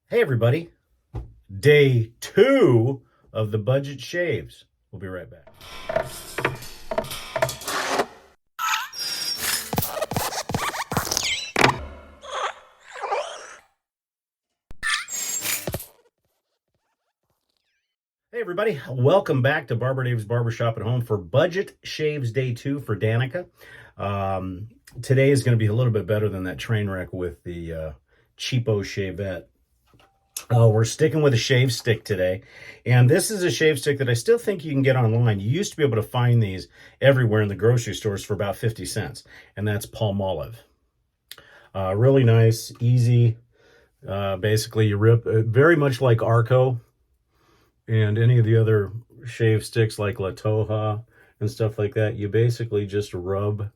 Hey everybody, day 2 of the budget shaves. We'll be right back. Hey everybody, welcome back to BarberDave's Barbershop at Home for budget shaves day 2 for Danica. Today is going to be a little bit better than that train wreck with the cheapo shavette. We're sticking with a shave stick today, and this is a shave stick that I still think you can get online. You used to be able to find these everywhere in the grocery stores for about 50 cents, and that's Palmolive. Really nice, easy. Basically, you rip, very much like Arco and any of the other shave sticks like La Toja and stuff like that. You basically just rub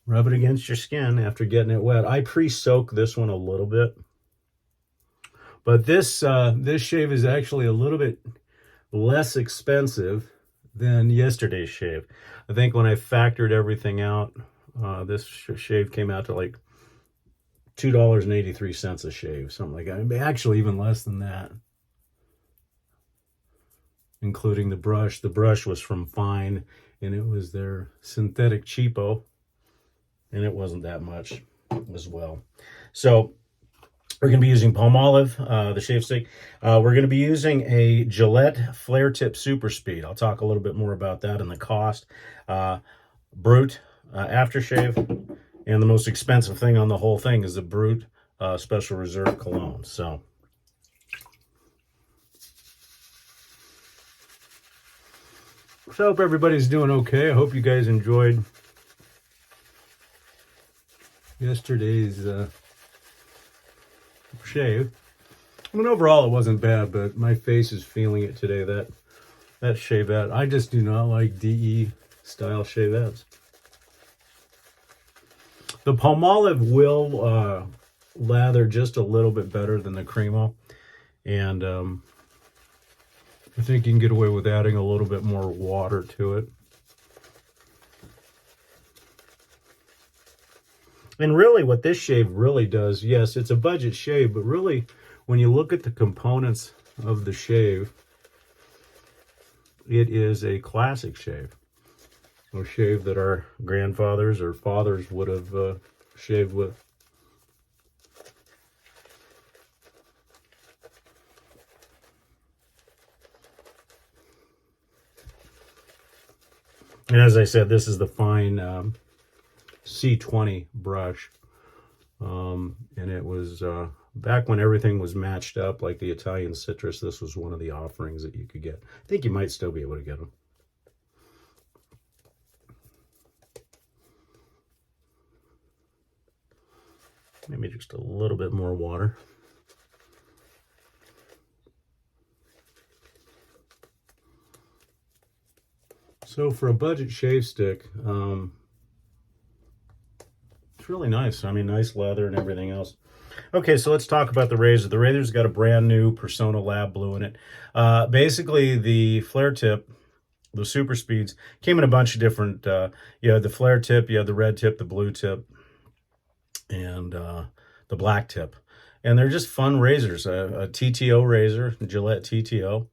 it against your skin after getting it wet. I pre-soak this one a little bit. But this shave is actually a little bit less expensive than yesterday's shave. I think when I factored everything out, this shave came out to like $2.83 a shave, something like that. Actually, even less than that, including the brush. The brush was from Fine, and it was their synthetic cheapo, and it wasn't that much as well. So we're going to be using Palmolive, the shave stick. We're going to be using a Gillette Flare Tip Super Speed. I'll talk a little bit more about that and the cost. Brute aftershave, and the most expensive thing on the whole thing is the Brute Special Reserve Cologne. So I hope everybody's doing okay. I hope you guys enjoyed yesterday's shave. I mean, overall it wasn't bad, but my face is feeling it today. That shavette, I just do not like DE style shavettes. The Palmolive will lather just a little bit better than the Cremo, and I think you can get away with adding a little bit more water to it. And really what this shave really does, yes, it's a budget shave, but really when you look at the components of the shave, it is a classic shave. A shave that our grandfathers or fathers would have shaved with. And as I said, this is the Fine C20 brush, and it was back when everything was matched up like the Italian citrus. This was one of the offerings that you could get. I think you might still be able to get them. Maybe just a little bit more water. So for a budget shave stick, it's really nice. I mean, nice leather and everything else. Okay, so let's talk about the razor. The razor's got a brand new Persona Lab Blue in it. Basically, the flare tip, the super speeds, came in a bunch of different, you had the flare tip, you had the red tip, the blue tip, and the black tip. And they're just fun razors. A TTO razor, Gillette TTO.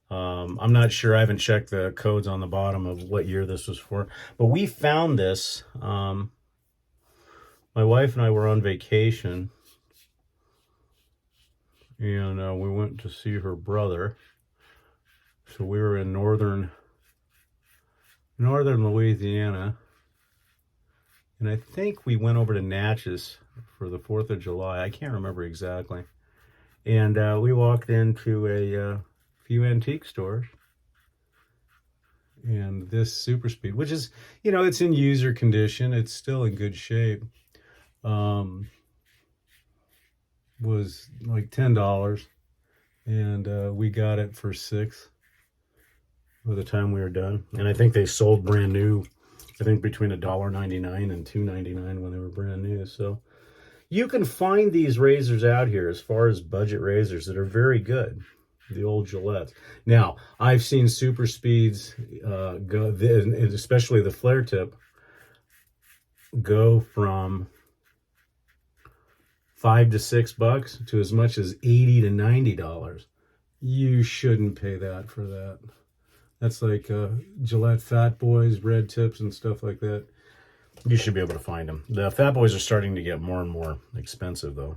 I'm not sure. I haven't checked the codes on the bottom of what year this was for. But we found this. My wife and I were on vacation, and we went to see her brother. So we were in northern Louisiana, and I think we went over to Natchez for the 4th of July. I can't remember exactly. And we walked into a few antique stores, and this Super Speed, which is, you know, it's in user condition, it's still in good shape, was like $10, and we got it for $6 by the time we were done. And I think they sold brand new, I think between $1.99 and $2.99 when they were brand new. So you can find these razors out here as far as budget razors that are very good, the old Gillettes. Now, I've seen Super Speeds go, especially the flare tip, go from $5 to $6 to as much as $80 to $90. You shouldn't pay that for that. That's like Gillette Fat Boys, red tips, and stuff like that. You should be able to find them. The Fat Boys are starting to get more and more expensive, though.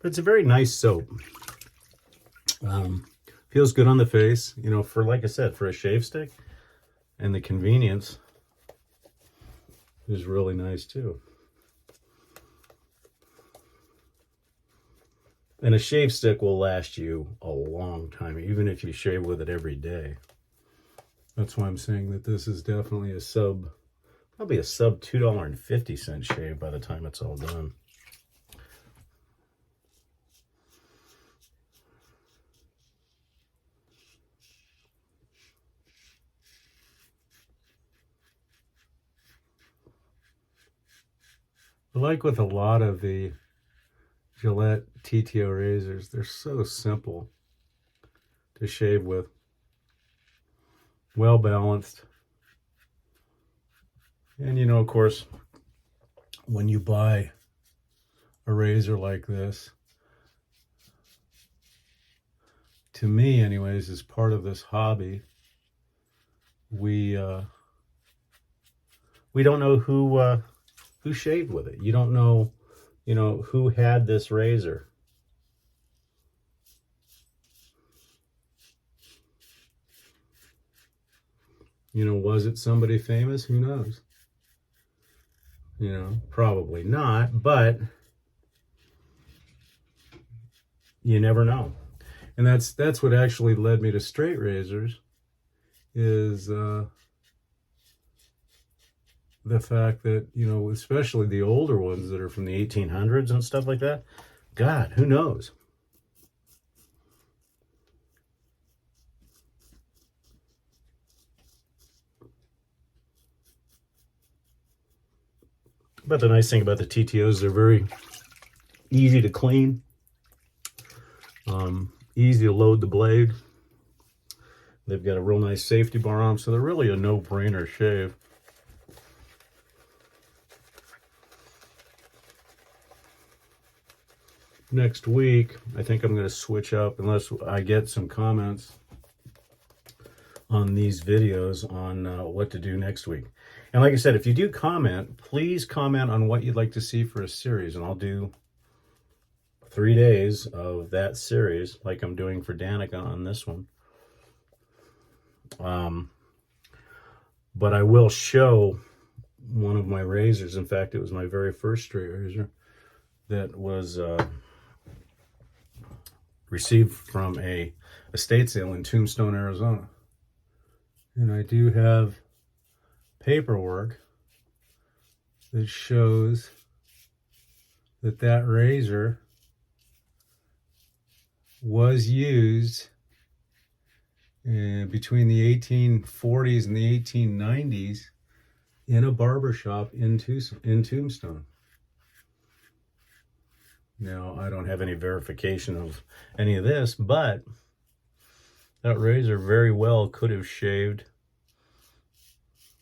But it's a very nice soap. Feels good on the face, you know, for, like I said, for a shave stick. And the convenience is really nice too. And a shave stick will last you a long time, even if you shave with it every day. That's why I'm saying that this is definitely probably a sub $2.50 shave by the time it's all done. Like with a lot of the Gillette TTO razors, they're so simple to shave with. Well balanced. And you know, of course, when you buy a razor like this, to me anyways, as part of this hobby, we don't know who shaved with it. You don't know, you know, who had this razor. You know, was it somebody famous? Who knows? You know, probably not, but you never know. And that's what actually led me to straight razors, is the fact that, you know, especially the older ones that are from the 1800s and stuff like that, God, who knows? But the nice thing about the TTOs, they're very easy to clean, easy to load the blade. They've got a real nice safety bar on them, so they're really a no-brainer shave. Next week, I think I'm going to switch up, unless I get some comments on these videos on what to do next week. And like I said, if you do comment, please comment on what you'd like to see for a series, and I'll do 3 days of that series like I'm doing for Danica on this one. But I will show one of my razors. In fact, it was my very first straight razor that was received from a estate sale in Tombstone, Arizona. And I do have paperwork that shows that that razor was used between the 1840s and the 1890s in a barbershop in Tombstone. Now, I don't have any verification of any of this, but that razor very well could have shaved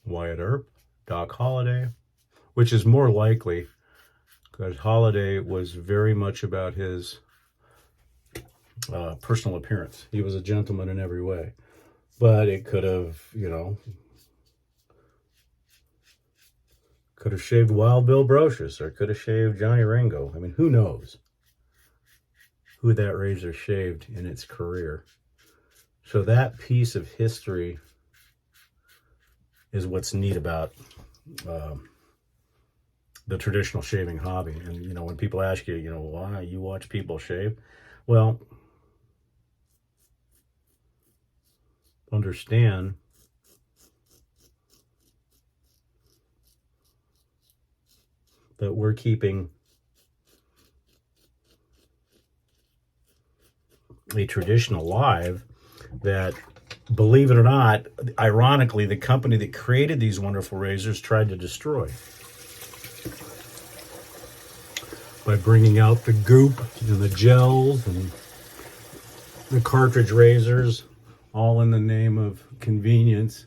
Wyatt Earp, Doc Holliday, which is more likely, because Holliday was very much about his personal appearance. He was a gentleman in every way. But it could have, you know, could have shaved Wild Bill Brocious, or could have shaved Johnny Ringo. I mean, who knows who that razor shaved in its career. So that piece of history is what's neat about the traditional shaving hobby. And, you know, when people ask you, you know, why you watch people shave? Well, understand that we're keeping a tradition alive that, believe it or not, ironically, the company that created these wonderful razors tried to destroy by bringing out the goop and the gels and the cartridge razors, all in the name of convenience.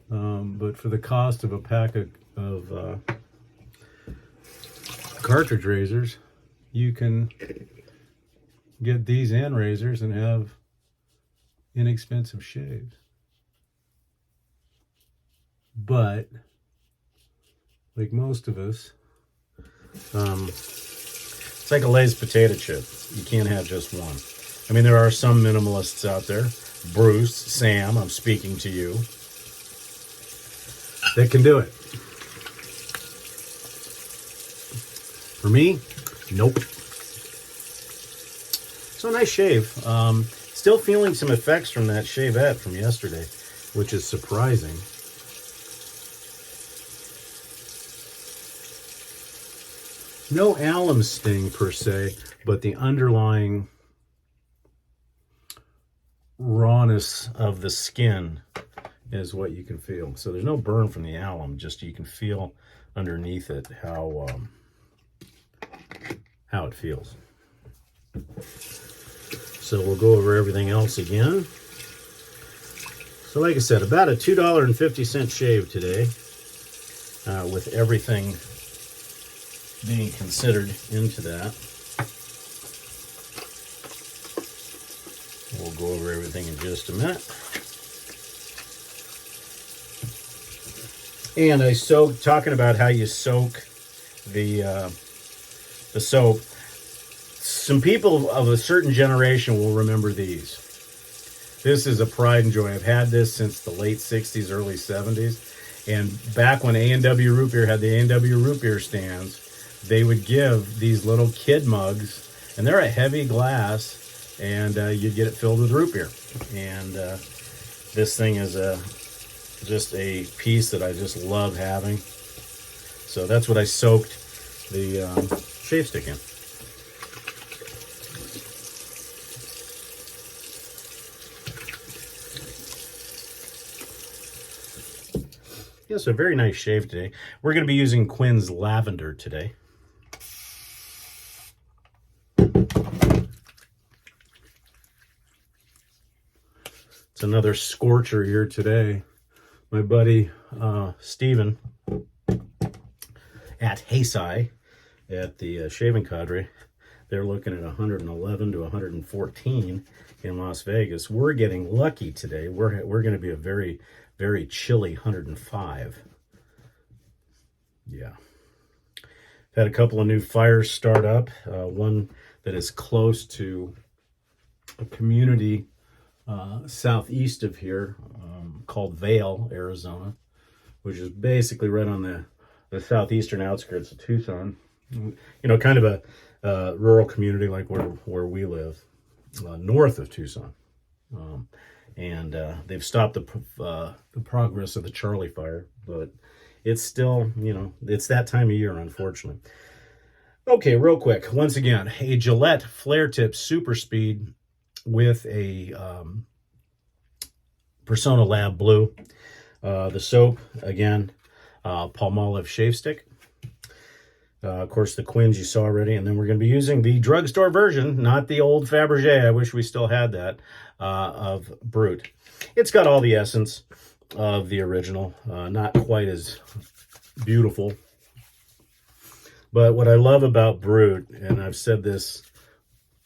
But for the cost of a pack of cartridge razors, you can get these end razors and have inexpensive shaves. But like most of us, it's like a Lay's potato chip. You can't have just one. I mean, there are some minimalists out there. Bruce, Sam, I'm speaking to you, that can do it. For me, nope. So nice shave. Still feeling some effects from that shavette from yesterday, which is surprising. No alum sting per se, but the underlying rawness of the skin is what you can feel. So there's no burn from the alum, just you can feel underneath it how it feels. So we'll go over everything else again. So like I said, about a $2.50 shave today, with everything being considered into that. We'll go over everything in just a minute. And I soak, talking about how you soak the soap. Some people of a certain generation will remember these. This is a pride and joy. I've had this since the late 60s, early 70s. And back when A&W Root Beer had the A&W Root Beer stands, they would give these little kid mugs, and they're a heavy glass, and you'd get it filled with root beer. And this thing is just a piece that I just love having. So that's what I soaked the shave stick in. Yes, a very nice shave today. We're going to be using Quinn's Lavender today. It's another scorcher here today. My buddy Steven at Haysai at the Shaving Cadre, they're looking at 111 to 114 in Las Vegas. We're getting lucky today. We're going to be a very, very chilly 105. Yeah. Had a couple of new fires start up. One that is close to a community southeast of here called Vail, Arizona, which is basically right on the southeastern outskirts of Tucson. You know, kind of a rural community like where we live, north of Tucson. And they've stopped the progress of the Charlie fire, but it's still, you know, it's that time of year, unfortunately. Okay, real quick. Once again, a Gillette Flare Tip Super Speed with a Persona Lab Blue. The soap, again, Palmolive Shave Stick. Of course, the Quinn's you saw already. And then we're going to be using the drugstore version, not the old Fabergé. I wish we still had that, of Brut. It's got all the essence of the original. Not quite as beautiful. But what I love about Brut, and I've said this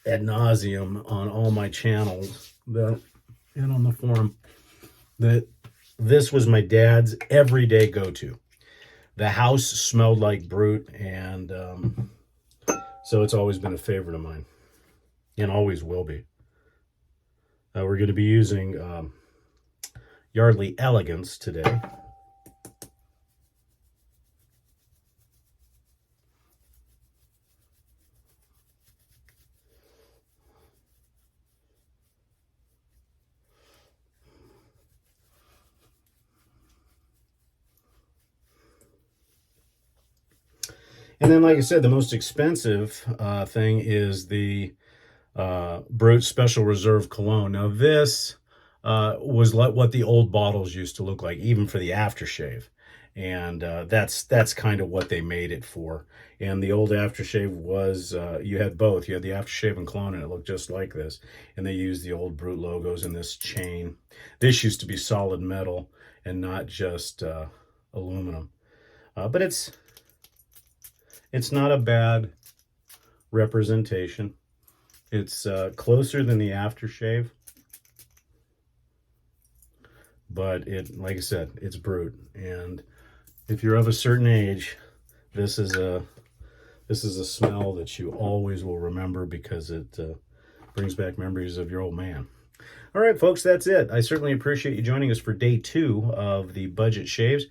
ad nauseum on all my channels and on the forum, that this was my dad's everyday go-to. The house smelled like Brut, and so it's always been a favorite of mine, and always will be. We're going to be using Yardley Elegance today. And then, like I said, the most expensive thing is the Brut Special Reserve Cologne. Now, this was what the old bottles used to look like, even for the aftershave. And that's kind of what they made it for. And the old aftershave was, you had both. You had the aftershave and cologne, and it looked just like this. And they used the old Brute logos in this chain. This used to be solid metal and not just aluminum. But it's not a bad representation. It's closer than the aftershave, but like I said, it's Brute. And if you're of a certain age, this is a smell that you always will remember, because it brings back memories of your old man. All right, folks, that's it. I certainly appreciate you joining us for day 2 of the budget shaves.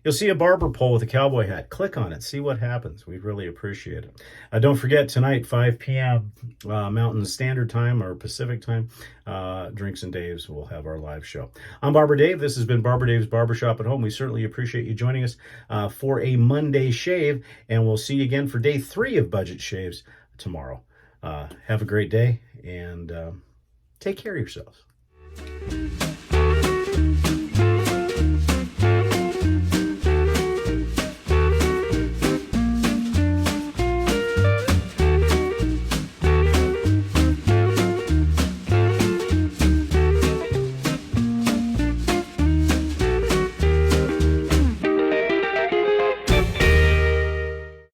You'll see a barber pole with a cowboy hat. Click on it. See what happens. We'd really appreciate it. Don't forget, tonight, 5 p.m. Mountain Standard Time or Pacific Time, Drinks and Daves will have our live show. I'm Barber Dave. This has been Barber Dave's Barbershop at Home. We certainly appreciate you joining us for a Monday shave, and we'll see you again for day 3 of Budget Shaves tomorrow. Have a great day, and take care of yourselves.